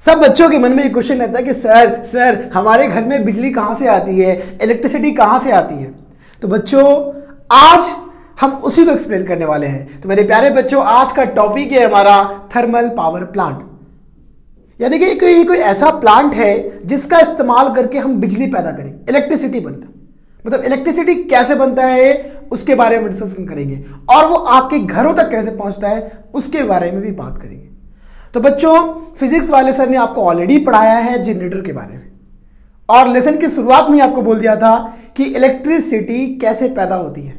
सब बच्चों के मन में एक क्वेश्चन रहता है कि सर हमारे घर में बिजली कहाँ से आती है, इलेक्ट्रिसिटी कहाँ से आती है। तो बच्चों आज हम उसी को एक्सप्लेन करने वाले हैं। तो मेरे प्यारे बच्चों, आज का टॉपिक है हमारा थर्मल पावर प्लांट, यानी कि कोई ऐसा प्लांट है जिसका इस्तेमाल करके हम बिजली पैदा करें, इलेक्ट्रिसिटी बनता है। मतलब इलेक्ट्रिसिटी कैसे बनता है उसके बारे में डिस्कशन करेंगे, और वो आपके घरों तक कैसे पहुंचता है उसके बारे में भी बात करेंगे। तो बच्चों, फिजिक्स वाले सर ने आपको ऑलरेडी पढ़ाया है जनरेटर के बारे में, और लेसन की शुरुआत में आपको बोल दिया था कि इलेक्ट्रिसिटी कैसे पैदा होती है।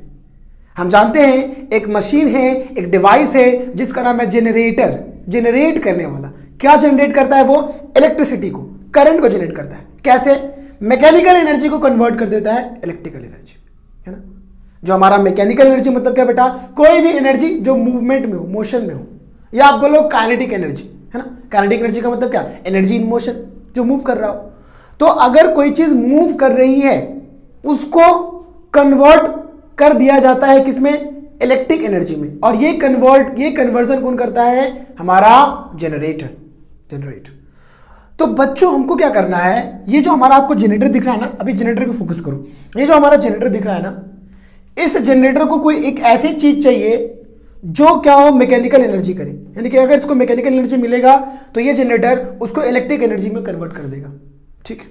हम जानते हैं एक मशीन है, एक डिवाइस है जिसका नाम है जनरेटर। जनरेट करने वाला क्या जनरेट करता है? वो इलेक्ट्रिसिटी को, करंट को जनरेट करता है। कैसे? मैकेनिकल एनर्जी को कन्वर्ट कर देता है इलेक्ट्रिकल एनर्जी, है ना। जो हमारा मैकेनिकल एनर्जी मतलब क्या बेटा? कोई भी एनर्जी जो मूवमेंट में हो, मोशन में हो, या आप बोलो काइनेटिक एनर्जी, है ना। काइनेटिक एनर्जी का मतलब क्या? एनर्जी इन मोशन, जो मूव कर रहा हो। तो अगर कोई चीज मूव कर रही है उसको कन्वर्ट कर दिया जाता है किसमें? इलेक्ट्रिक एनर्जी में। और ये कन्वर्जन कौन करता है? हमारा जनरेटर। तो बच्चों, हमको क्या करना है, ये जो हमारा आपको जनरेटर दिख रहा है ना, अभी जनरेटर पे फोकस करो। ये जो हमारा जनरेटर दिख रहा है ना, इस जनरेटर को कोई एक ऐसी चीज चाहिए जो क्या हो, मैकेनिकल एनर्जी करे। यानी कि अगर इसको मैकेनिकल एनर्जी मिलेगा तो ये जनरेटर उसको इलेक्ट्रिक एनर्जी में कन्वर्ट कर देगा। ठीक।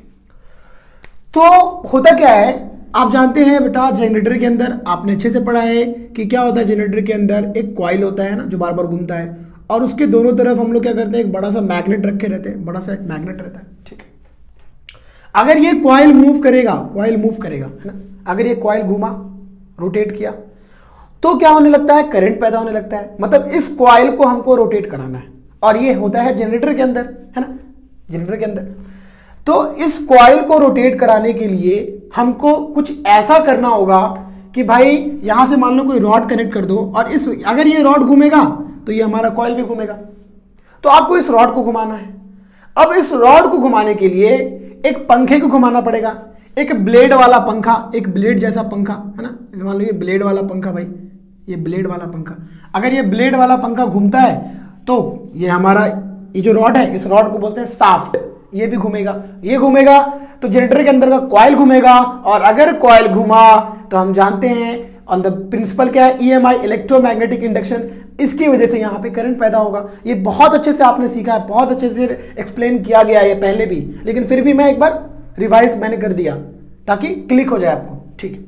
तो होता क्या है, आप जानते हैं बेटा, जनरेटर के अंदर आपने अच्छे से पढ़ा है कि क्या होता है। जनरेटर के अंदर एक कॉइल होता है ना, जो बार बार घूमता है, और उसके दोनों तरफ हम लोग क्या करते हैं, एक बड़ा सा मैग्नेट रखे रहते हैं, बड़ा सा एक मैग्नेट रहता है। ठीक है। अगर ये कॉइल मूव करेगा, है ना, अगर ये कॉइल घूमा, रोटेट किया, तो क्या होने लगता है? करंट पैदा होने लगता है। मतलब इस कॉइल को हमको रोटेट कराना है, और ये होता है जनरेटर के अंदर, है ना, जनरेटर के अंदर। तो इस कॉइल को रोटेट कराने के लिए हमको कुछ ऐसा करना होगा कि भाई यहां से मान लो कोई रॉड कनेक्ट कर दो, और इस अगर ये रॉड घूमेगा तो ये हमारा कॉइल भी घूमेगा। तो आपको इस रॉड को घुमाना है। अब इस रॉड को घुमाने के लिए एक पंखे को घुमाना पड़ेगा, एक ब्लेड वाला पंखा, एक ब्लेड जैसा पंखा, है ना। मान लो ये ब्लेड वाला पंखा, भाई ये ब्लेड वाला पंखा, अगर ये ब्लेड वाला पंखा घूमता है तो ये हमारा ये जो रॉड है, इस रॉड को बोलते हैं शाफ्ट, ये भी घूमेगा, ये घूमेगा, तो जनरेटर के अंदर का कॉइल घूमेगा। और अगर कॉइल घूमा तो हम जानते हैं ऑन द प्रिंसिपल क्या है, EMI, इलेक्ट्रोमैग्नेटिक इंडक्शन, इसकी वजह से यहाँ पे करंट पैदा होगा। ये बहुत अच्छे से आपने सीखा है, बहुत अच्छे से एक्सप्लेन किया गया है पहले भी, लेकिन फिर भी मैं एक बार रिवाइज मैंने कर दिया ताकि क्लिक हो जाए आपको। ठीक।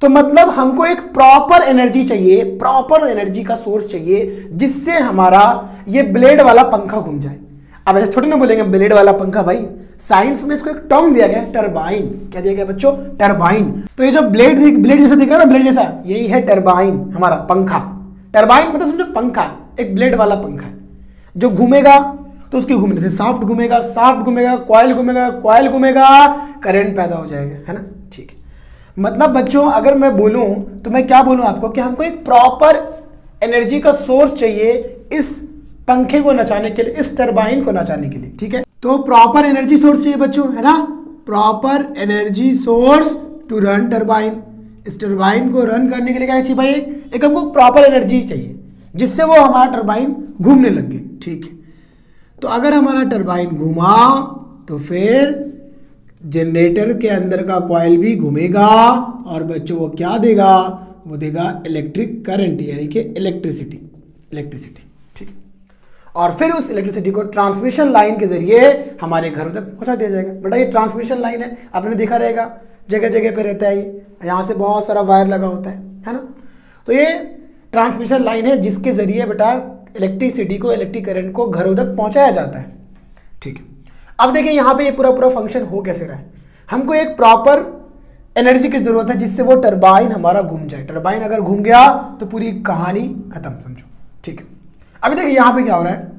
तो मतलब हमको एक प्रॉपर एनर्जी चाहिए, प्रॉपर एनर्जी का सोर्स चाहिए जिससे हमारा ये ब्लेड वाला पंखा घूम जाए। अब ऐसे थोड़ी ना बोलेंगे ब्लेड वाला पंखा, भाई साइंस में इसको एक टर्म दिया गया है, टरबाइन। क्या दिया गया बच्चों? टरबाइन। तो ये जो ब्लेड जैसा दिख रहा है ना, ब्लेड जैसा, यही है टरबाइन, हमारा पंखा। टरबाइन मतलब समझो पंखा, एक ब्लेड वाला पंखा है जो घूमेगा, तो उसके घूमने से शाफ्ट घूमेगा, कॉइल घूमेगा, करंट पैदा हो जाएगा, है ना। ठीक है। मतलब बच्चों, अगर मैं बोलूं तो मैं क्या बोलूं आपको कि हमको एक प्रॉपर एनर्जी का सोर्स चाहिए इस पंखे को नचाने के लिए, इस टरबाइन को नचाने के लिए। ठीक है। तो प्रॉपर एनर्जी सोर्स चाहिए बच्चों, है ना, proper energy source to run turbine. इस टरबाइन को रन करने के लिए क्या चाहिए भाई? एक हमको प्रॉपर एनर्जी चाहिए जिससे वो हमारा टरबाइन घूमने लग गए। ठीक है। तो अगर हमारा टरबाइन घूमा तो फिर जनरेटर के अंदर का कॉइल भी घूमेगा, और बच्चों वो क्या देगा? वो देगा इलेक्ट्रिक करंट, यानी कि इलेक्ट्रिसिटी। ठीक। और फिर उस इलेक्ट्रिसिटी को ट्रांसमिशन लाइन के जरिए हमारे घरों तक पहुंचा दिया जाएगा। बेटा ये ट्रांसमिशन लाइन है, आपने देखा रहेगा, जगह जगह पे रहता है ये, यहाँ से बहुत सारा वायर लगा होता है ना। तो ये ट्रांसमिशन लाइन है जिसके जरिए बेटा इलेक्ट्रिसिटी को, इलेक्ट्रिक करंट को घरों तक पहुंचाया जाता है। ठीक है। अब देखिए यहाँ पे ये पूरा फंक्शन हो कैसे रहा है। हमको एक प्रॉपर एनर्जी की जरूरत है जिससे वो टरबाइन हमारा घूम जाए। टरबाइन अगर घूम गया तो पूरी कहानी खत्म, समझो। ठीक है। अभी देखिए यहाँ पे क्या हो रहा है,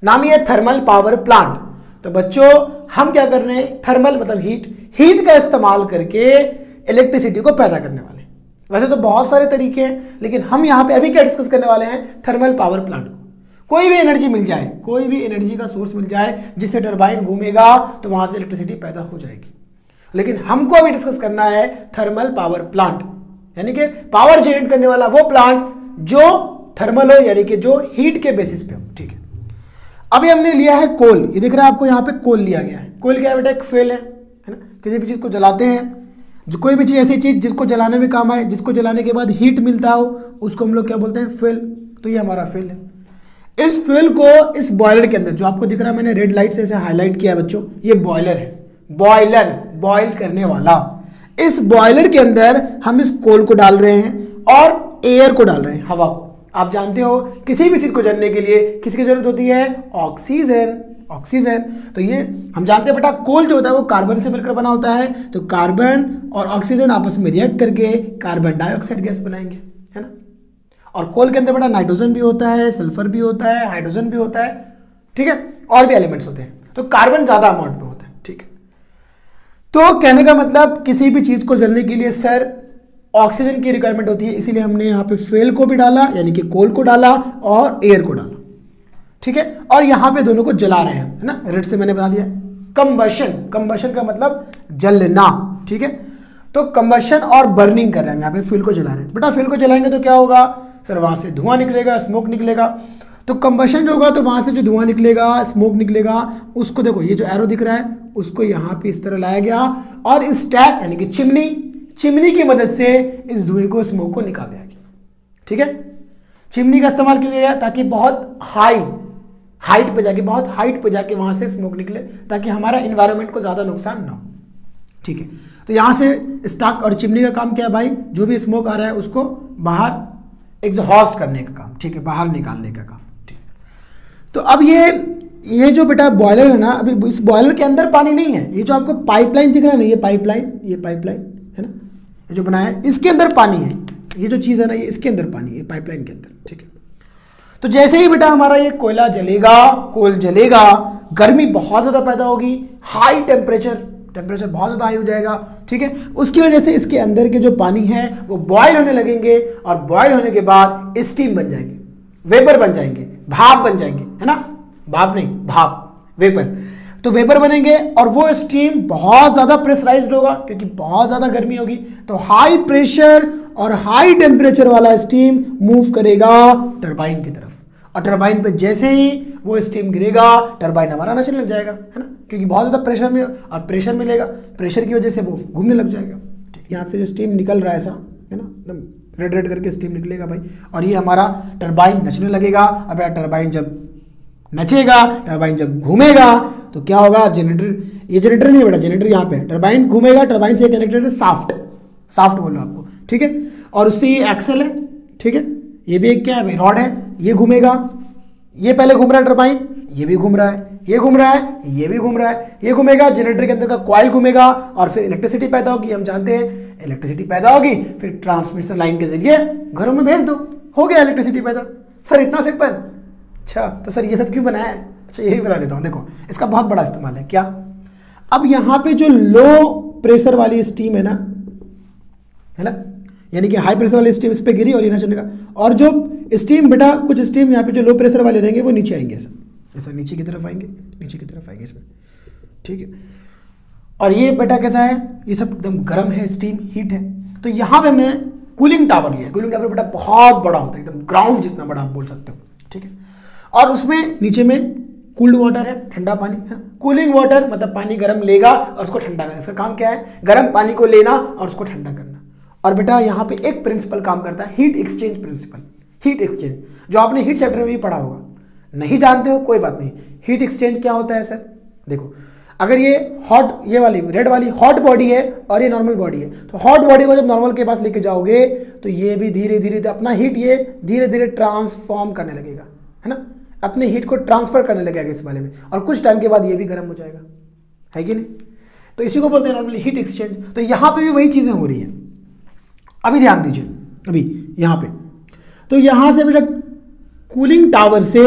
नाम ही है थर्मल पावर प्लांट। तो बच्चों हम क्या कर रहे हैं? थर्मल मतलब हीट का इस्तेमाल करके इलेक्ट्रिसिटी को पैदा करने वाले। वैसे तो बहुत सारे तरीके हैं, लेकिन हम यहाँ पे अभी क्या डिस्कस करने वाले हैं? थर्मल पावर प्लांट को। कोई भी एनर्जी मिल जाए, कोई भी एनर्जी का सोर्स मिल जाए जिससे टरबाइन घूमेगा तो वहां से इलेक्ट्रिसिटी पैदा हो जाएगी। लेकिन हमको अभी डिस्कस करना है थर्मल पावर प्लांट, यानी कि पावर जनरेट करने वाला वो प्लांट जो थर्मल हो, यानी कि जो हीट के बेसिस पे हो। ठीक है। अभी हमने लिया है कोल, ये दिख रहा है आपको यहाँ पे कोल लिया गया है। कोल क्या है बेटा? एक फ्यूल है ना। किसी भी चीज़ को जलाते हैं, जो कोई भी चीज़ ऐसी चीज़ जिसको जलाने में काम आए, जिसको जलाने के बाद हीट मिलता हो, उसको हम लोग क्या बोलते हैं? फ्यूल। तो ये हमारा फ्यूल है। इस फ्यूल को इस बॉयलर के अंदर, जो आपको दिख रहा है मैंने रेड लाइट से इसे हाईलाइट किया है बच्चों, ये बॉयलर है। बॉयलर, बॉयल करने वाला। इस बॉयलर के अंदर हम इस कोल को डाल रहे हैं और एयर को डाल रहे हैं, हवा को। आप जानते हो किसी भी चीज़ को जलने के लिए किसकी जरूरत होती है? ऑक्सीजन। ऑक्सीजन। तो ये हम जानते हैं बेटा, कोल जो होता है वो कार्बन से मिलकर बना होता है। तो कार्बन और ऑक्सीजन आपस में रिएक्ट करके कार्बन डाइऑक्साइड गैस बनाएंगे, है ना। और कोल के अंदर बेटा नाइट्रोजन भी होता है, सल्फर भी होता है, हाइड्रोजन भी होता है, ठीक है, और भी एलिमेंट्स होते हैं। तो कार्बन ज़्यादा अमाउंट में होता है, ठीक है। तो कहने का मतलब किसी भी चीज़ को जलने के लिए सर ऑक्सीजन की रिक्वायरमेंट होती है, इसीलिए हमने यहाँ पे फ्यूल को भी डाला, यानी कि कोल को डाला और एयर को डाला, ठीक है। और यहाँ पे दोनों को जला रहे हैं, है ना। रेड से मैंने बता दिया। कंबशन, कंबशन का मतलब जलना, ठीक है। तो कंबशन और बर्निंग कर रहे हैं, यहाँ पे फ्यूल को जला रहे हैं। बेटा फ्यूल को जलाएंगे तो क्या होगा सर? वहाँ से धुआं निकलेगा, स्मोक निकलेगा। तो कंबशन जो होगा तो वहाँ से जो धुआं निकलेगा, स्मोक निकलेगा, उसको देखो ये जो एरो दिख रहा है उसको यहाँ पे इस तरह लाया गया और इस स्टैक यानी कि चिमनी की मदद से इस धुएं को, स्मोक को निकाल दिया गया, ठीक है। चिमनी का इस्तेमाल क्यों किया गया? ताकि बहुत हाइट पे जाके, बहुत हाइट पे जाके वहाँ से स्मोक निकले, ताकि हमारा इन्वायरमेंट को ज़्यादा नुकसान ना हो, ठीक है। तो यहाँ से स्टैक और चिमनी का काम क्या है भाई? जो भी स्मोक आ रहा है उसको बाहर एग्जॉस्ट करने का काम, ठीक है, बाहर निकालने का काम, ठीक। तो अब ये जो बेटा बॉयलर है ना, अभी इस बॉयलर के अंदर पानी नहीं है। ये जो आपको पाइपलाइन दिख रहा है ना, ये पाइपलाइन है ना, ये जो बनाया है इसके अंदर पानी है। ये जो चीज़ है ना, ये इसके अंदर पानी है, पाइपलाइन के अंदर, ठीक है। तो जैसे ही बेटा हमारा ये कोयला जलेगा, कोल जलेगा, गर्मी बहुत ज़्यादा पैदा होगी, हाई टेम्परेचर बहुत ज़्यादा हाई हो जाएगा, ठीक है। उसकी वजह से इसके अंदर के जो पानी है वो बॉयल होने लगेंगे और बॉयल होने के बाद स्टीम बन जाएंगे, वेपर बन जाएंगे, भाप बन जाएंगे, है ना। भाप नहीं, भाप, वेपर। तो वेपर बनेंगे और वो स्टीम बहुत ज़्यादा प्रेशराइज्ड होगा क्योंकि बहुत ज़्यादा गर्मी होगी। तो हाई प्रेशर और हाई टेम्परेचर वाला स्टीम मूव करेगा टरबाइन की तरफ, और टरबाइन पे जैसे ही वो स्टीम गिरेगा टरबाइन हमारा नचने लग जाएगा, है ना, क्योंकि बहुत ज़्यादा प्रेशर में, और प्रेशर मिलेगा, प्रेशर की वजह से वो घूमने लग जाएगा, ठीक। यहाँ से जो स्टीम निकल रहा है ऐसा, है ना, एकदम रेड रेड करके स्टीम निकलेगा भाई, और ये हमारा टरबाइन नचने लगेगा। अब यार टरबाइन जब नचेगा, टरबाइन जब घूमेगा तो क्या होगा? ये जनरेटर नहीं है बेटा, जनरेटर यहाँ पे, टरबाइन घूमेगा, टरबाइन से कनेक्टेड है साफ्ट बोलो आपको, ठीक है। और उससे ये एक्सल है, ठीक है, ये भी एक क्या है भाई? रॉड है। ये घूमेगा, ये पहले घूम रहा है टरबाइन, ये भी घूम रहा है, ये घूम रहा है, ये भी घूम रहा है, ये घूमेगा, जनरेटर के अंदर का कॉइल घूमेगा और फिर इलेक्ट्रिसिटी पैदा होगी। हम जानते हैं इलेक्ट्रिसिटी पैदा होगी, फिर ट्रांसमिशन लाइन के जरिए घरों में भेज दो, हो गया इलेक्ट्रिसिटी पैदा। सर इतना सिंपल? अच्छा, तो सर ये सब क्यों बनाया है? अच्छा यही बता देता हूँ। देखो इसका बहुत बड़ा इस्तेमाल है। क्या? अब यहाँ पे जो लो प्रेशर वाली स्टीम है ना, यानी कि हाई प्रेशर वाली स्टीम इस पर गिरी और ये ना चलेगा, और जो स्टीम बेटा, कुछ स्टीम यहाँ पे जो लो प्रेशर वाले रहेंगे वो नीचे आएंगे, ऐसा नीचे की तरफ आएंगे, इसमें, ठीक है। और ये बेटा कैसा है? ये सब एकदम गर्म है, स्टीम हीट है। तो यहाँ पे हमने कूलिंग टावर लिया। कूलिंग टावर बेटा बहुत बड़ा होता है, एकदम ग्राउंड जितना बड़ा आप बोल सकते हो, ठीक है। और उसमें नीचे में कूल्ड वाटर है, ठंडा पानी है। कूलिंग वाटर मतलब पानी गर्म लेगा और उसको ठंडा करना। इसका काम क्या है? गर्म पानी को लेना और उसको ठंडा करना। और बेटा यहाँ पे एक प्रिंसिपल काम करता है, heat exchange principle. Heat exchange जो आपने हीट चैप्टर में भी पढ़ा होगा, नहीं जानते हो कोई बात नहीं। हीट एक्सचेंज क्या होता है सर? देखो अगर ये हॉट, ये वाली रेड वाली हॉट बॉडी है और ये नॉर्मल बॉडी है, तो हॉट बॉडी को जब नॉर्मल के पास लेके जाओगे तो ये भी धीरे धीरे अपना हीट ये धीरे धीरे ट्रांसफॉर्म करने लगेगा, है ना, अपने हीट को ट्रांसफर करने लगेगा इस वाले में, और कुछ टाइम के बाद ये भी गर्म हो जाएगा, है कि नहीं? तो इसी को बोलते हैं नॉर्मली हीट एक्सचेंज। तो यहाँ पे भी वही चीज़ें हो रही हैं। अभी ध्यान दीजिए, अभी यहाँ पे तो यहाँ से बेटा कूलिंग टावर से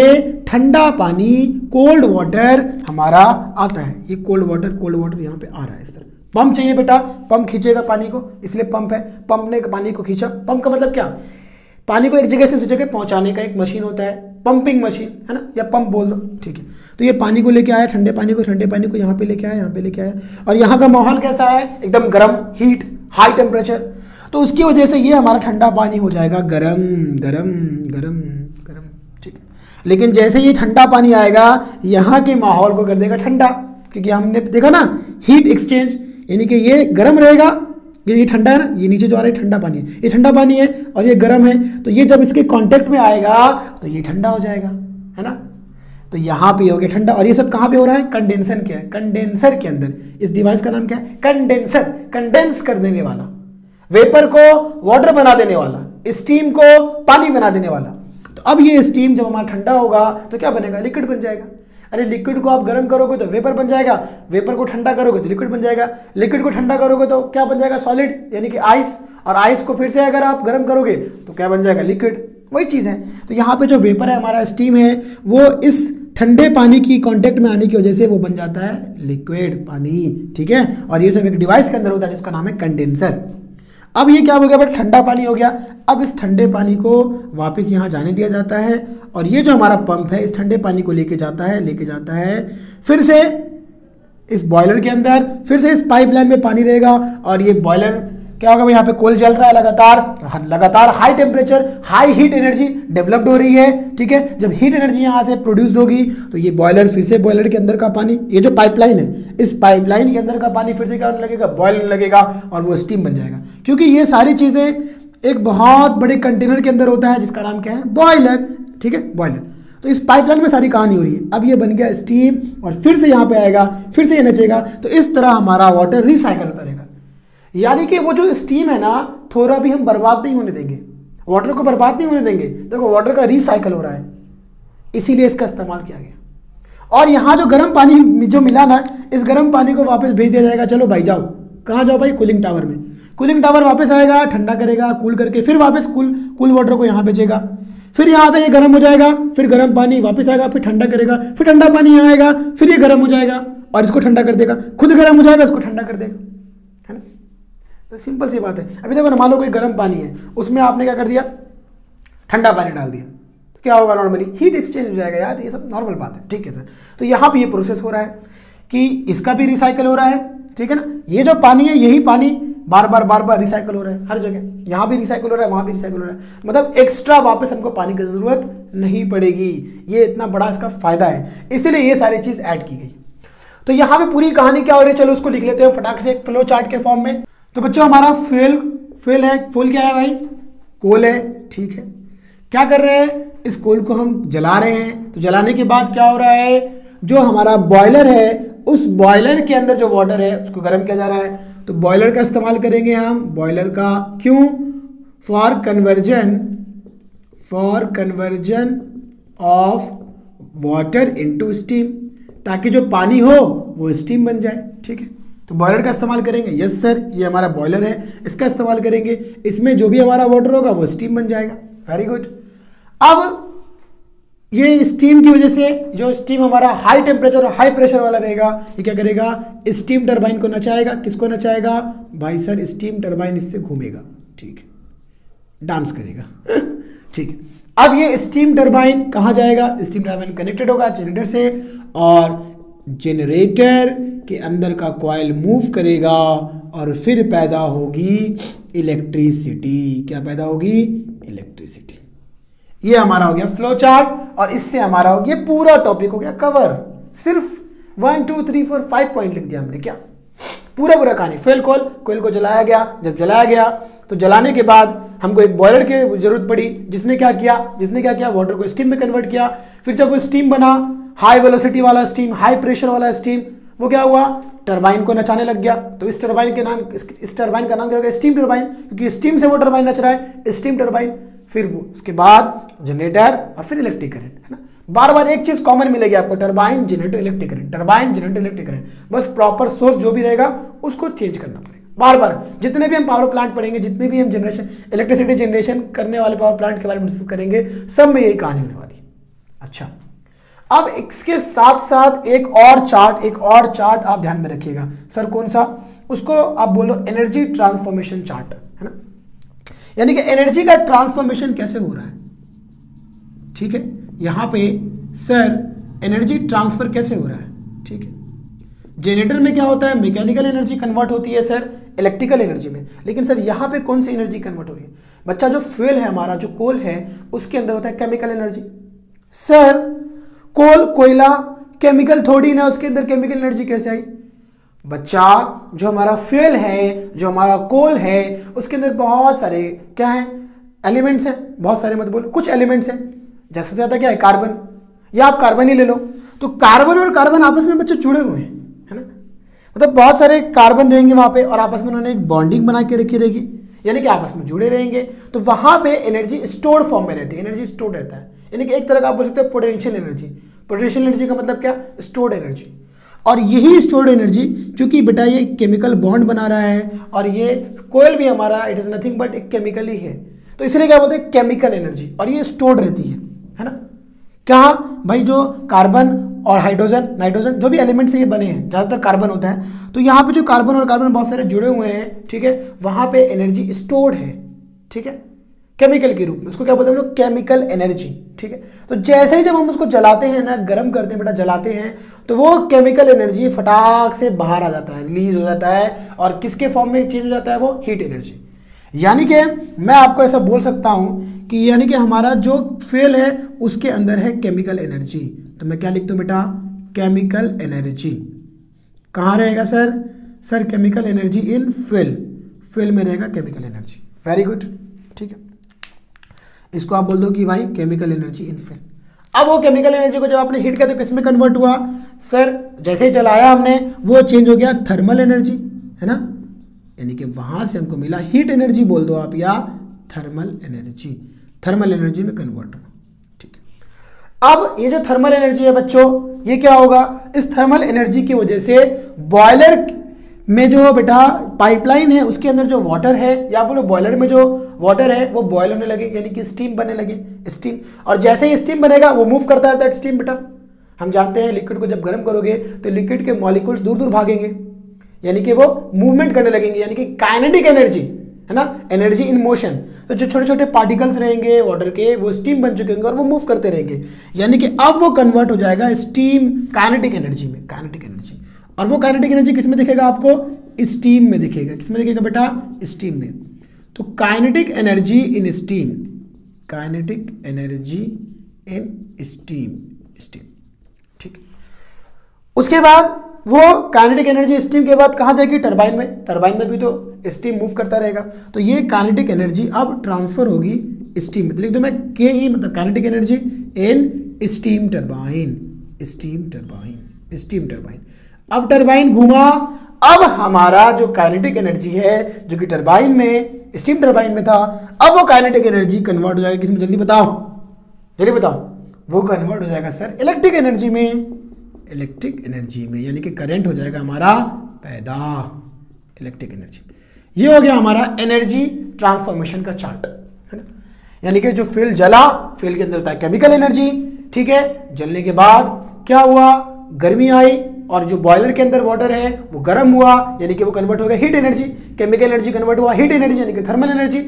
ठंडा पानी, कोल्ड वाटर हमारा आता है। ये कोल्ड वाटर यहाँ पे आ रहा है इस तरह। पंप चाहिए बेटा, पंप खींचेगा पानी को, इसलिए पंप है। पंप ने पानी को खींचा। पंप का मतलब क्या? पानी को एक जगह से दूसरी जगह पहुंचाने का एक मशीन होता है, पंपिंग मशीन, है ना, या पंप बोल दो, ठीक है। तो ये पानी को लेके आया, ठंडे पानी को यहाँ पे लेके आया, और यहाँ का माहौल कैसा है? एकदम गर्म, हीट, हाई टेम्परेचर। तो उसकी वजह से ये हमारा ठंडा पानी हो जाएगा गरम, ठीक है। लेकिन जैसे ये ठंडा पानी आएगा यहाँ के माहौल को कर देगा ठंडा, क्योंकि हमने देखा ना हीट एक्सचेंज, यानी कि ये गर्म रहेगा, ये ठंडा है ना, ये नीचे जो आ रहा है ठंडा पानी है, ये ठंडा पानी है और ये गर्म है, तो ये जब इसके कांटेक्ट में आएगा तो ये ठंडा हो जाएगा, है ना। तो यहाँ पे हो गया ठंडा। और ये सब कहाँ पे हो रहा है? कंडेंसर के कंडेंसर के अंदर। इस डिवाइस का नाम क्या है? कंडेंसर, कंडेंस कर देने वाला, वेपर को वाटर बना देने वाला, स्टीम को पानी बना देने वाला। तो अब ये स्टीम जब हमारा ठंडा होगा तो क्या बनेगा? लिक्विड बन जाएगा। अरे लिक्विड को आप गर्म करोगे तो वेपर बन जाएगा, वेपर को ठंडा करोगे तो लिक्विड बन जाएगा, लिक्विड को ठंडा करोगे तो क्या बन जाएगा? सॉलिड, यानी कि आइस, और आइस को फिर से अगर आप गर्म करोगे तो क्या बन जाएगा? लिक्विड। वही चीज़ है। तो यहाँ पे जो वेपर है हमारा, स्टीम है, वो इस ठंडे पानी की कांटेक्ट में आने की वजह से वो बन जाता है लिक्विड पानी, ठीक है। और ये सब एक डिवाइस के अंदर होता है जिसका नाम है कंडेंसर। अब ये क्या हो गया? बट ठंडा पानी हो गया। अब इस ठंडे पानी को वापस यहाँ जाने दिया जाता है और ये जो हमारा पंप है इस ठंडे पानी को लेके जाता है फिर से इस बॉयलर के अंदर, फिर से इस पाइपलाइन में पानी रहेगा और ये बॉयलर क्या होगा? यहाँ पे कोल जल रहा है लगातार high temperature, high heat energy developed हो रही है, ठीक है। जब हीट एनर्जी यहाँ से प्रोड्यूस होगी तो ये बॉयलर, फिर से बॉयलर के अंदर का पानी, ये जो पाइपलाइन है इस पाइपलाइन के अंदर का पानी फिर से क्या होने लगेगा? बॉयल होने लगेगा और वो स्टीम बन जाएगा। क्योंकि ये सारी चीज़ें एक बहुत बड़े कंटेनर के अंदर होता है जिसका नाम क्या है? बॉयलर, ठीक है, बॉयलर। तो इस पाइपलाइन में सारी कहानी हो रही है। अब ये बन गया स्टीम और फिर से यहाँ पे आएगा, फिर से ये नचेगा। तो इस तरह हमारा वाटर रिसाइकल होता रहेगा। यानी कि वो जो स्टीम है ना, थोड़ा भी हम बर्बाद नहीं होने देंगे, वाटर को बर्बाद नहीं होने देंगे। देखो वाटर का रिसाइकल हो रहा है, इसीलिए इसका इस्तेमाल किया गया। और यहाँ जो गर्म पानी जो मिला ना, इस गर्म पानी को वापस भेज दिया जाएगा। चलो भाई जाओ, कहाँ जाओ भाई? कूलिंग टावर में। कूलिंग टावर वापस आएगा, ठंडा करेगा, कूल करके फिर वापस कूल वाटर को यहाँ भेजेगा। फिर यहाँ पे ये गर्म हो जाएगा, फिर गर्म पानी वापस आएगा, फिर ठंडा करेगा, फिर ठंडा पानी यहाँ आएगा, फिर ये गर्म हो जाएगा और इसको ठंडा कर देगा, खुद गर्म हो जाएगा, इसको ठंडा कर देगा, है ना। तो सिंपल सी बात है। अभी देखो ना, मान लो कोई गर्म पानी है, उसमें आपने क्या कर दिया? ठंडा पानी डाल दिया, तो क्या होगा? नॉर्मली हीट एक्सचेंज हो जाएगा यार, ये सब नॉर्मल बात है, ठीक है सर। तो यहाँ पे ये प्रोसेस हो रहा है कि इसका भी रिसाइकल हो रहा है, ठीक है ना। ये जो पानी है यही पानी बार बार रिसाइकल हो रहा है हर जगह, यहाँ भी रिसाइकल हो रहा है, वहाँ भी रिसाइकल हो रहा है। मतलब एक्स्ट्रा वापस हमको पानी की ज़रूरत नहीं पड़ेगी। ये इतना बड़ा इसका फ़ायदा है, इसीलिए ये सारी चीज़ ऐड की गई। तो यहाँ पे पूरी कहानी क्या हो रही है, चलो उसको लिख लेते हैं फटाक से एक फ्लो चार्ट के फॉर्म में। तो बच्चों हमारा फ्यूल है, फ्यूल क्या है भाई? कोल है, ठीक है। क्या कर रहे हैं? इस कोल को हम जला रहे हैं। तो जलाने के बाद क्या हो रहा है? जो हमारा बॉयलर है उस बॉयलर के अंदर जो वाटर है उसको गर्म किया जा रहा है। तो बॉयलर का इस्तेमाल करेंगे हम, बॉयलर का, क्यों? For conversion of water into steam, ताकि जो पानी हो वो स्टीम बन जाए, ठीक है। तो बॉयलर का इस्तेमाल करेंगे। यस सर, ये हमारा बॉयलर है, इसका इस्तेमाल करेंगे। इसमें जो भी हमारा वाटर होगा वो स्टीम बन जाएगा। Very good. अब ये स्टीम की वजह से जो स्टीम हमारा हाई टेम्परेचर और हाई प्रेशर वाला रहेगा, ये क्या करेगा? स्टीम टरबाइन को नचाएगा। किसको नचाएगा भाई सर? स्टीम टरबाइन इससे घूमेगा, ठीक है, डांस करेगा ठीक है। अब ये स्टीम टरबाइन कहाँ जाएगा? स्टीम टरबाइन कनेक्टेड होगा जनरेटर से और जनरेटर के अंदर का कॉइल मूव करेगा और फिर पैदा होगी इलेक्ट्रिसिटी। क्या पैदा होगी? इलेक्ट्रिसिटी। ये हमारा हो गया फ्लो चार्ट और इससे हमारा हो गया पूरा टॉपिक हो गया कवर। सिर्फ 1 2 3 4 5 पॉइंट लिख दिया हमने। क्या? पूरा कहानी। फ्यूल कोयल को जलाया गया। जब जलाया गया तो जलाने के बाद हमको एक बॉयलर की जरूरत पड़ी, जिसने क्या किया? वाटर को स्टीम में कन्वर्ट किया। फिर जब वो स्टीम बना, हाई वेलोसिटी वाला स्टीम, हाई प्रेशर वाला स्टीम, वो क्या हुआ? टरबाइन को नचाने लग गया। तो इस टरबाइन का नाम क्या हो गया? स्टीम टरबाइन, क्योंकि स्टीम से वो टरबाइन नच रहा है, स्टीम टरबाइन। फिर वो उसके बाद जनरेटर और फिर इलेक्ट्रिक करंट, है ना। बार एक चीज कॉमन मिलेगी आपको, turbine generator electric current, turbine generator electric current. बस प्रॉपर सोर्स जो भी रहेगा उसको चेंज करना पड़ेगा बार जितने भी हम पावर प्लांट पढ़ेंगे, जितने भी हम इलेक्ट्रिसिटी जनरेशन करने वाले पावर प्लांट के बारे में डिस्कस करेंगे, सब में यही कहानी होने वाली है। अच्छा, अब इसके साथ साथ एक और चार्ट आप ध्यान में रखिएगा। सर कौन सा? उसको आप बोलो एनर्जी ट्रांसफॉर्मेशन चार्ट, है ना। यानी कि एनर्जी का ट्रांसफॉर्मेशन कैसे हो रहा है, ठीक है। यहां पे सर एनर्जी ट्रांसफर कैसे हो रहा है, ठीक है। जनरेटर में क्या होता है? मैकेनिकल एनर्जी कन्वर्ट होती है सर इलेक्ट्रिकल एनर्जी में। लेकिन सर यहाँ पे कौन सी एनर्जी कन्वर्ट हो रही है? बच्चा, जो फ्यूल है हमारा, जो कोल है, उसके अंदर होता है केमिकल एनर्जी। सर कोल कोयला केमिकल थोड़ी ना, उसके अंदर केमिकल एनर्जी कैसे आई? बच्चा जो हमारा फ्यूल है, जो हमारा कोल है, उसके अंदर बहुत सारे क्या है, एलिमेंट्स हैं, बहुत सारे मत बोलो, कुछ एलिमेंट्स हैं। जैसे ज़्यादा क्या है, कार्बन, या आप कार्बन ही ले लो। तो कार्बन और कार्बन आपस में बच्चे जुड़े हुए हैं, है ना, मतलब बहुत सारे कार्बन रहेंगे वहाँ पे और आपस में उन्होंने एक बॉन्डिंग बना के रखी रहेगी, यानी कि आपस में जुड़े रहेंगे। तो वहाँ पे एनर्जी स्टोर्ड फॉर्म में रहती है, एनर्जी स्टोर्ड रहता है, यानी कि एक तरह का आप बोल सकते हैं पोटेंशियल एनर्जी। पोटेंशियल एनर्जी का मतलब क्या, स्टोर्ड एनर्जी। और यही स्टोर्ड एनर्जी, क्योंकि बेटा ये केमिकल बॉन्ड बना रहा है और ये कोयल भी हमारा इट इज़ नथिंग बट एक केमिकल ही है, तो इसलिए क्या बोलते हैं, केमिकल एनर्जी, और ये स्टोर्ड रहती है ना। क्या भाई, जो कार्बन और हाइड्रोजन नाइट्रोजन जो भी एलिमेंट से ये बने हैं, ज़्यादातर कार्बन होता है, तो यहाँ पे जो कार्बन और कार्बन बहुत सारे जुड़े हुए हैं, ठीक है, वहाँ पे एनर्जी स्टोर्ड है, ठीक है, केमिकल के रूप में। उसको क्या बोलते हैं हम लोग, केमिकल एनर्जी, ठीक है। तो जैसे ही जब हम उसको जलाते हैं ना, गर्म करते हैं बेटा, जलाते हैं, तो वो केमिकल एनर्जी फटाक से बाहर आ जाता है, रिलीज हो जाता है, और किसके फॉर्म में चेंज हो जाता है, वो हीट एनर्जी। यानी कि मैं आपको ऐसा बोल सकता हूँ कि यानी कि हमारा जो फ्यूल है उसके अंदर है केमिकल एनर्जी। तो मैं क्या लिख दूँ बेटा, केमिकल एनर्जी। कहाँ रहेगा sir? Sir chemical energy in fuel, fuel में रहेगा केमिकल एनर्जी। वेरी गुड, ठीक है। इसको आप बोल दो कि भाई केमिकल एनर्जी इन फ्यूल। अब वो केमिकल एनर्जी को जब आपने हीट किया तो किस में कन्वर्ट हुआ सर? जैसे ही जलाया हमने वो चेंज हो गया थर्मल एनर्जी, है ना, यानी कि वहां से हमको मिला हीट एनर्जी बोल दो आप, या थर्मल एनर्जी, थर्मल एनर्जी में कन्वर्ट हुआ, ठीक है। अब ये जो थर्मल एनर्जी है बच्चों, ये क्या होगा, इस थर्मल एनर्जी की वजह से बॉयलर में जो बेटा पाइपलाइन है उसके अंदर जो वाटर है, या बोलो बॉयलर में जो वाटर है वो बॉयल होने लगे, यानी कि स्टीम बनने लगे, स्टीम। और जैसे ही स्टीम बनेगा वो मूव करता रहता है स्टीम बेटा। हम जानते हैं लिक्विड को जब गर्म करोगे तो लिक्विड के मॉलिक्यूल्स दूर दूर भागेंगे, यानी कि वो मूवमेंट करने लगेंगे, यानी कि काइनेटिक एनर्जी, है ना, एनर्जी इन मोशन। तो जो छोटे छोटे पार्टिकल्स रहेंगे वाटर के, वो स्टीम बन चुके होंगे और वो मूव करते रहेंगे, यानी कि अब वो कन्वर्ट हो जाएगा स्टीम काइनेटिक एनर्जी में, काइनेटिक एनर्जी। और वो काइनेटिक एनर्जी किस में दिखेगा आपको? स्टीम में दिखेगा। किस में दिखेगा बेटा? स्टीम में। तो kinetic energy in steam, kinetic energy in steam, steam, ठीक। उसके बाद वो काइनेटिक एनर्जी स्टीम के बाद कहाँ जाएगी? टरबाइन में। टरबाइन में भी तो स्टीम मूव करता रहेगा, तो ये काइनेटिक एनर्जी अब ट्रांसफर होगी स्टीम में। लिख दो मैं के, मतलब kinetic energy in steam turbine, steam turbine, steam turbine. अब टरबाइन घूमा, अब हमारा जो काइनेटिक एनर्जी है जो कि टरबाइन में, स्टीम टरबाइन में था, अब वो काइनेटिक एनर्जी कन्वर्ट हो जाएगा किसमें? जल्दी बताओ, जल्दी बताओ। वो कन्वर्ट हो जाएगा सर इलेक्ट्रिक एनर्जी में, इलेक्ट्रिक एनर्जी में, यानी कि करंट हो जाएगा हमारा पैदा, इलेक्ट्रिक एनर्जी। ये हो गया हमारा एनर्जी ट्रांसफॉर्मेशन का चार्ट, है ना। यानी कि जो फ्यूल जला, फ्यूल के अंदर था केमिकल एनर्जी, ठीक है। जलने के बाद क्या हुआ? गर्मी आई, और जो बॉयलर के अंदर वाटर है वो गर्म हुआ, यानी कि वो कन्वर्ट हो गया heat energy. Chemical energy convert हुआ हीट एनर्जी, यानी कि थर्मल एनर्जी।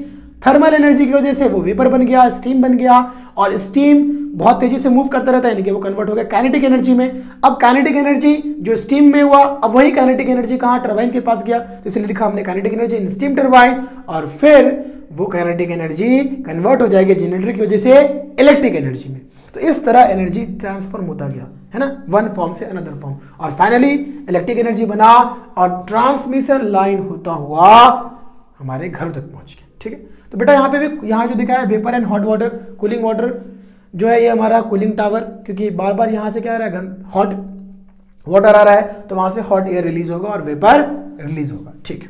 थर्मल एनर्जी की वजह से वो वेपर बन गया, स्टीम बन गया, और स्टीम बहुत तेजी से मूव करता रहता है, यानी कि वो कन्वर्ट हो गया काइनेटिक एनर्जी में। अब काइनेटिक एनर्जी जो स्टीम में हुआ, अब वही काइनेटिक एनर्जी कहाँ? टरबाइन के पास गया, तो इसलिए लिखा हमने kinetic energy in steam turbine. और फिर वो काइनेटिक एनर्जी कन्वर्ट हो जाएगी जनरेटर की वजह से इलेक्ट्रिक एनर्जी में। तो इस तरह एनर्जी ट्रांसफॉर्म होता गया, है ना, वन फॉर्म से अनदर फॉर्म, और फाइनली इलेक्ट्रिक एनर्जी बना और ट्रांसमिशन लाइन होता हुआ हमारे घर तक पहुंच गया, ठीक है। तो बेटा यहाँ पे भी, यहाँ जो दिखा है vapour and hot water, cooling water जो है ये हमारा कूलिंग टावर, क्योंकि बार बार यहाँ से क्या आ रहा है, हॉट वाटर आ रहा है, तो वहाँ से हॉट एयर रिलीज होगा और वेपर रिलीज होगा, ठीक।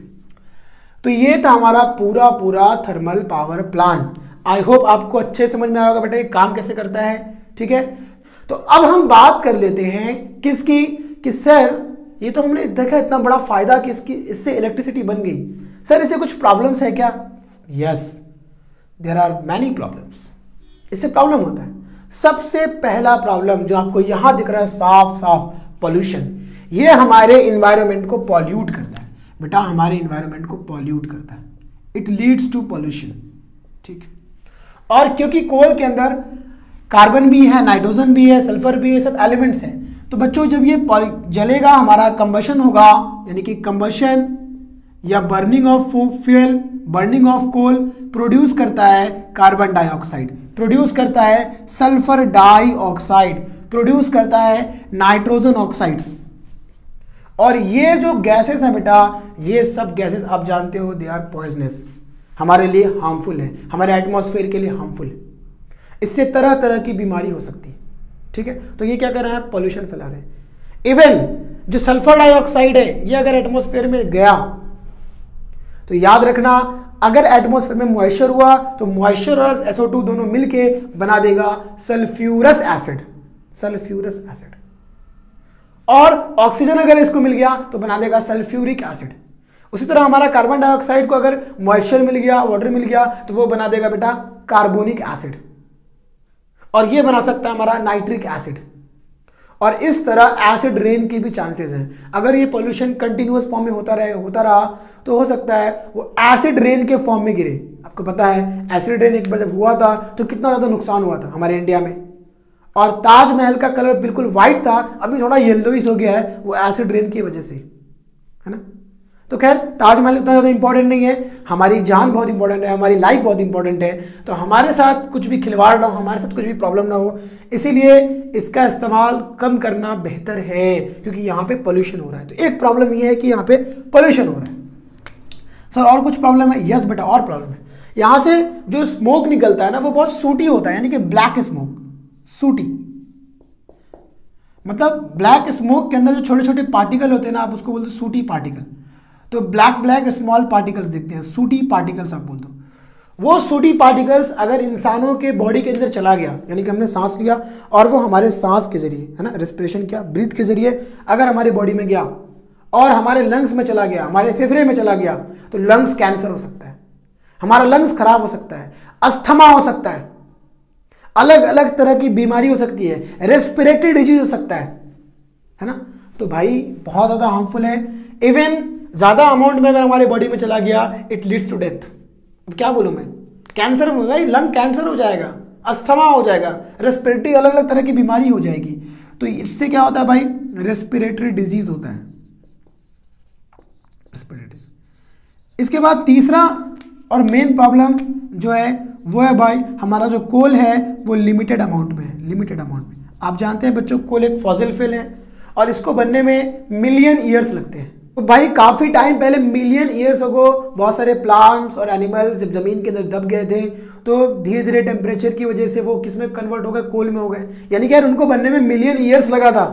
तो ये था हमारा पूरा पूरा thermal power plant. I hope आपको अच्छे समझ में आएगा बेटा ये काम कैसे करता है, ठीक है। तो अब हम बात कर लेते हैं किसकी, कि सर ये तो हमने देखा इतना बड़ा फायदा कि इससे इलेक्ट्रिसिटी बन गई, सर इससे कुछ प्रॉब्लम्स है क्या? Yes, there are many problems. इससे प्रॉब्लम होता है। सबसे पहला प्रॉब्लम जो आपको यहां दिख रहा है साफ साफ, पोल्यूशन। ये हमारे इन्वायरमेंट को पॉल्यूट करता है बेटा, हमारे इन्वायरमेंट को पॉल्यूट करता है, इट लीड्स टू पॉल्यूशन, ठीक। और क्योंकि कोल के अंदर कार्बन भी है, नाइट्रोजन भी है, सल्फर भी है, सब एलिमेंट्स हैं, तो बच्चों जब ये जलेगा, हमारा कंबशन होगा, यानी कि कंबशन या burning of fuel, burning of coal produce करता है कार्बन डाइऑक्साइड, प्रोड्यूस करता है सल्फर डाइऑक्साइड, प्रोड्यूस करता है नाइट्रोजन ऑक्साइड्स। और ये जो गैसेस हैं बेटा, ये सब गैसेस आप जानते हो दे आर पॉइजनस, हमारे लिए हार्मफुल है, हमारे एटमॉस्फेयर के लिए हार्मफुल है। इससे तरह तरह की बीमारी हो सकती है, ठीक है। तो ये क्या कर रहे हैं, पॉल्यूशन फैला रहे हैं। इवन जो सल्फर डाइऑक्साइड है, ये अगर एटमॉस्फेयर में गया तो याद रखना, अगर एटमॉस्फेयर में मॉइस्चर हुआ तो मॉइस्चर और SO2 दोनों मिलके बना देगा सल्फ्यूरस एसिड, सल्फ्यूरस एसिड। और ऑक्सीजन अगर इसको मिल गया तो बना देगा सल्फ्यूरिक एसिड। उसी तरह हमारा कार्बन डाइऑक्साइड को अगर मॉइस्चर मिल गया, वाटर मिल गया, तो वो बना देगा बेटा कार्बोनिक एसिड, और ये बना सकता है हमारा नाइट्रिक एसिड। और इस तरह एसिड रेन के भी चांसेस हैं। अगर ये पोल्यूशन कंटिन्यूअस फॉर्म में होता रहा तो हो सकता है वो एसिड रेन के फॉर्म में गिरे। आपको पता है एसिड रेन एक बार जब हुआ था तो कितना ज़्यादा नुकसान हुआ था हमारे इंडिया में, और ताजमहल का कलर बिल्कुल वाइट था, अभी थोड़ा येलोइश हो गया है, वो एसिड रेन की वजह से, है ना। तो खैर ताजमहल उतना ज़्यादा इंपॉर्टेंट नहीं है, हमारी जान बहुत इंपॉर्टेंट है, हमारी लाइफ बहुत इंपॉर्टेंट है। तो हमारे साथ कुछ भी खिलवाड़ ना हो, हमारे साथ कुछ भी प्रॉब्लम ना हो, इसीलिए इसका इस्तेमाल कम करना बेहतर है, क्योंकि यहाँ पे पोल्यूशन हो रहा है। तो एक प्रॉब्लम ये है कि यहाँ पे पोल्यूशन हो रहा है। सर और कुछ प्रॉब्लम है? यस बेटा और प्रॉब्लम है। यहाँ से जो स्मोक निकलता है ना, वो बहुत सूटी होता है, यानी कि ब्लैक स्मोक, सूटी मतलब ब्लैक स्मोक के अंदर जो छोटे छोटे पार्टिकल होते हैं ना, आप उसको बोलते हो सूटी पार्टिकल। तो ब्लैक ब्लैक स्मॉल पार्टिकल्स दिखते हैं, सूटी पार्टिकल्स आप बोल दो। वो सूटी पार्टिकल्स अगर इंसानों के बॉडी के अंदर चला गया, यानी कि हमने सांस लिया और वो हमारे सांस के जरिए, है ना, रेस्पिरेशन किया, ब्रीथ के जरिए अगर हमारी बॉडी में गया और हमारे लंग्स में चला गया, हमारे फेफड़े में चला गया, तो लंग्स कैंसर हो सकता है, हमारा लंग्स खराब हो सकता है, अस्थमा हो सकता है, अलग अलग तरह की बीमारी हो सकती है, रेस्पिरेटरी डिजीज हो सकता है ना। तो भाई बहुत ज़्यादा हार्मफुल है। इवन ज़्यादा अमाउंट में अगर हमारे बॉडी में चला गया, इट लीड्स टू डेथ। अब क्या बोलूँ मैं, कैंसर में भाई लंग कैंसर हो जाएगा, अस्थमा हो जाएगा, रेस्पिरेटरी अलग अलग तरह की बीमारी हो जाएगी। तो इससे क्या होता है भाई, रेस्पिरेटरी डिजीज होता है, रेस्पिरेटरी। इसके बाद तीसरा और मेन प्रॉब्लम जो है वो है भाई, हमारा जो कोल है वो लिमिटेड अमाउंट में है, लिमिटेड अमाउंट में। आप जानते हैं बच्चों, कोल एक फॉसिल फ्यूल है और इसको बनने में मिलियन ईयर्स लगते हैं। तो भाई काफ़ी टाइम पहले, मिलियन ईयर्स अगो, बहुत सारे प्लांट्स और एनिमल्स जब ज़मीन के अंदर दब गए थे तो धीरे धीरे टेम्परेचर की वजह से वो किस में कन्वर्ट हो गए, कोल में हो गए। यानी कि यार उनको बनने में मिलियन ईयर्स लगा था,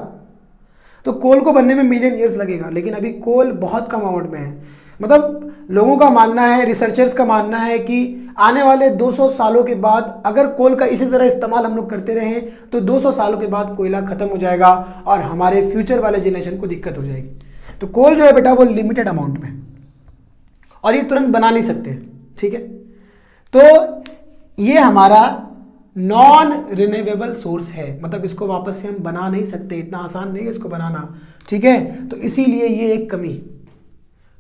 तो कोल को बनने में मिलियन ईयर्स लगेगा। लेकिन अभी कोल बहुत कम अमाउंट में है। मतलब लोगों का मानना है, रिसर्चर्स का मानना है कि आने वाले 200 सालों के बाद अगर कोल का इसी तरह इस्तेमाल हम लोग करते रहें तो 200 सालों के बाद कोयला ख़त्म हो जाएगा और हमारे फ्यूचर वाले जनरेशन को दिक्कत हो जाएगी। तो कोल जो है बेटा वो लिमिटेड अमाउंट में, और ये तुरंत बना नहीं सकते, ठीक है। तो ये हमारा नॉन रिन्यूएबल सोर्स है, मतलब इसको वापस से हम बना नहीं सकते, इतना आसान नहीं है इसको बनाना, ठीक है। तो इसीलिए ये एक कमी।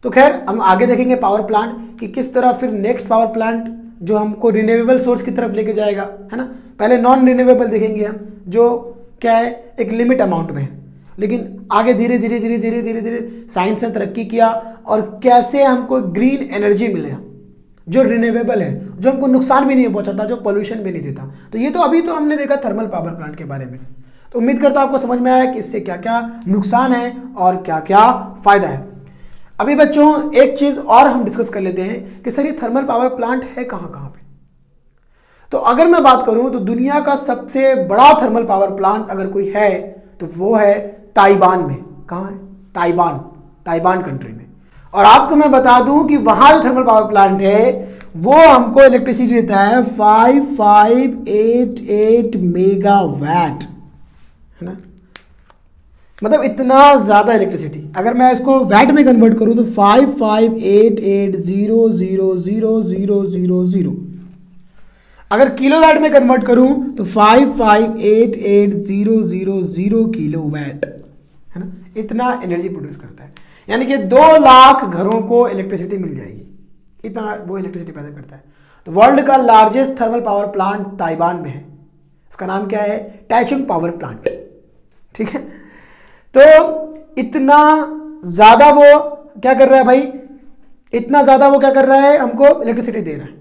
तो खैर हम आगे देखेंगे पावर प्लांट कि किस तरह फिर नेक्स्ट पावर प्लांट जो हमको रिन्यूएबल सोर्स की तरफ लेके जाएगा, है ना। पहले नॉन रिन्यूएबल देखेंगे हम, जो क्या है एक लिमिट अमाउंट में है, लेकिन आगे धीरे धीरे धीरे धीरे धीरे धीरे साइंस ने तरक्की किया और कैसे हमको ग्रीन एनर्जी मिले जो रिन्यूएबल है, जो हमको नुकसान भी नहीं पहुंचाता, जो पोल्यूशन भी नहीं देता। तो ये तो अभी तो हमने देखा थर्मल पावर प्लांट के बारे में। तो उम्मीद करता हूं आपको समझ में आया कि इससे क्या क्या नुकसान है और क्या क्या फायदा है। अभी बच्चों एक चीज़ और हम डिस्कस कर लेते हैं कि सर ये थर्मल पावर प्लांट है कहाँ कहाँ पे। तो अगर मैं बात करूं तो दुनिया का सबसे बड़ा थर्मल पावर प्लांट अगर कोई है तो वो है ताइवान में। कहाँ है? ताइवान, ताइवान कंट्री में। और आपको मैं बता दूं कि वहाँ जो थर्मल पावर प्लांट है वो हमको इलेक्ट्रिसिटी देता है 5588 मेगावाट, है ना। मतलब इतना ज़्यादा इलेक्ट्रिसिटी। अगर मैं इसको वैट में कन्वर्ट करूँ तो 5588000000। अगर किलोवाट में कन्वर्ट करूँ तो 55880000 किलोवाट, है ना। इतना एनर्जी प्रोड्यूस करता है, यानी कि 2 लाख घरों को इलेक्ट्रिसिटी मिल जाएगी, इतना वो इलेक्ट्रिसिटी पैदा करता है। तो वर्ल्ड का largest thermal power plant Taiwan में है। इसका नाम क्या है? टैचुंग पावर प्लांट, ठीक है। तो इतना ज़्यादा वो क्या कर रहा है भाई, इतना ज़्यादा वो क्या कर रहा है, हमको इलेक्ट्रिसिटी दे रहा है।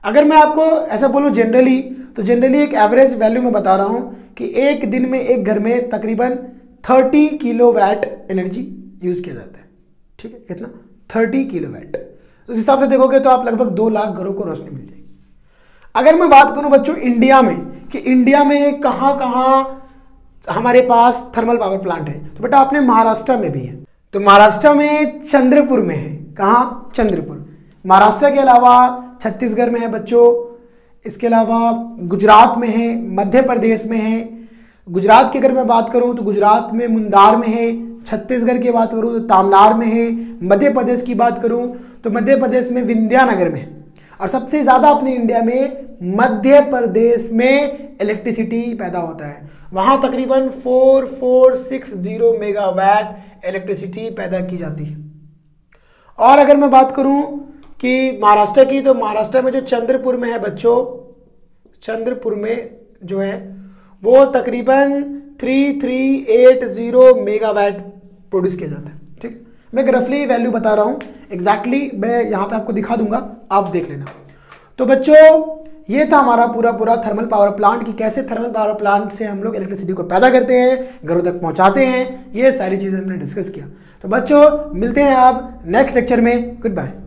अगर मैं आपको ऐसा बोलूँ जनरली, तो जनरली एक एवरेज वैल्यू मैं बता रहा हूँ कि एक दिन में एक घर में तकरीबन 30 किलोवाट एनर्जी यूज़ किया जाता है। ठीक है, कितना? 30 किलोवाट। तो इस हिसाब से देखोगे तो आप लगभग 2 लाख घरों को रोशनी मिल जाएगी। अगर मैं बात करूँ बच्चों इंडिया में, कि इंडिया में कहाँ कहाँ हमारे पास थर्मल पावर प्लांट है, तो बेटा अपने महाराष्ट्र में भी है। तो महाराष्ट्र में चंद्रपुर में है। कहाँ? चंद्रपुर। महाराष्ट्र के अलावा छत्तीसगढ़ में है बच्चों, इसके अलावा गुजरात में है, मध्य प्रदेश में है। गुजरात की अगर मैं बात करूँ तो गुजरात में मुंदार में है, छत्तीसगढ़ की बात करूँ तो तामनार में है, मध्य प्रदेश की बात करूँ तो मध्य प्रदेश में विंध्यानगर में है, और सबसे ज़्यादा अपने इंडिया में मध्य प्रदेश में इलेक्ट्रिसिटी पैदा होता है। वहाँ तकरीबन 4460 मेगावाट इलेक्ट्रिसिटी पैदा की जाती है। और अगर मैं बात करूँ कि महाराष्ट्र की, तो महाराष्ट्र में जो चंद्रपुर में है बच्चों, चंद्रपुर में जो है वो तकरीबन 3380 मेगावाट प्रोड्यूस किया जाता है। ठीक, मैं एक रफली वैल्यू बता रहा हूँ, एग्जैक्टली मैं यहाँ पे आपको दिखा दूंगा, आप देख लेना। तो बच्चों ये था हमारा पूरा थर्मल पावर प्लांट, कि कैसे थर्मल पावर प्लांट से हम लोग इलेक्ट्रिसिटी को पैदा करते हैं, घरों तक पहुँचाते हैं। ये सारी चीज़ें हमने डिस्कस किया। तो बच्चों मिलते हैं आप नेक्स्ट लेक्चर में। Good bye.